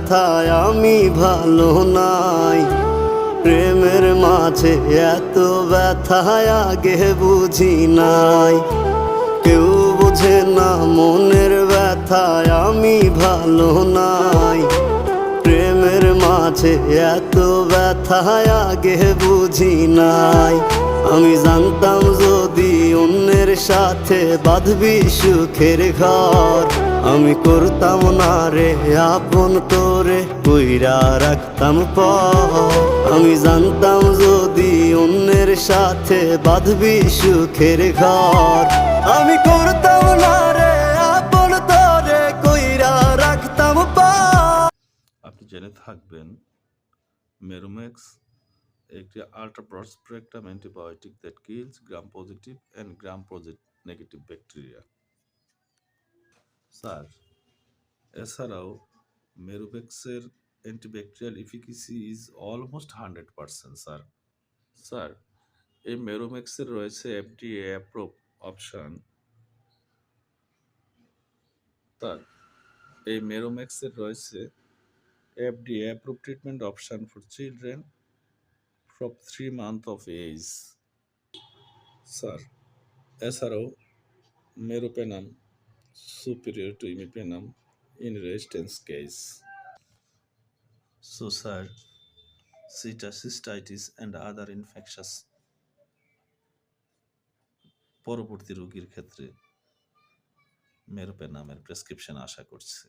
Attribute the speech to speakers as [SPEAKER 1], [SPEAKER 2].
[SPEAKER 1] ব্যথায় আমি ভালো নাই। প্রেমের মাঝে এত ব্যথায় আগে বুঝি নাই। কেউ বোঝে না মনের ব্যথায় আমি ভালো নাই। প্রেমের মাঝে এত ব্যথায় আগে বুঝি নাই। আমি জানতাম যদি অন্যের সাথে বাঁধবি সুখের ঘর, আমি করতাম না রে আপন তোরে কইরা রাখতাম পর। আমি জানতাম যদি অন্যের সাথে বাঁধবি সুখের ঘর, আমি করতাম না রে আপন তোরে কইরা রাখতাম পর।
[SPEAKER 2] আপনি জেনে থাকবেন মেরোমেক্স একটি ultra broad spectrum antibiotic that kills gram positive and gram negative bacteria. Sir, এছাড়াও মেরোমেক্সের antibacterial efficacy is almost 100%। Sir sir এই মেরোমেক্সের রয়েছে এফডিএ অ্যাপ্রুভ অপশন। স্যার এই মেরোমেক্সের রয়েছে FDA approve treatment option for children from 3 months of age. Sir এছাড়াও মেরোপেনাম superior to imipenem in resistance case. So sir, cystitis and other infectious পরবর্তী রোগীর ক্ষেত্রে মেরোপেনামের প্রেসক্রিপশন আশা করছি।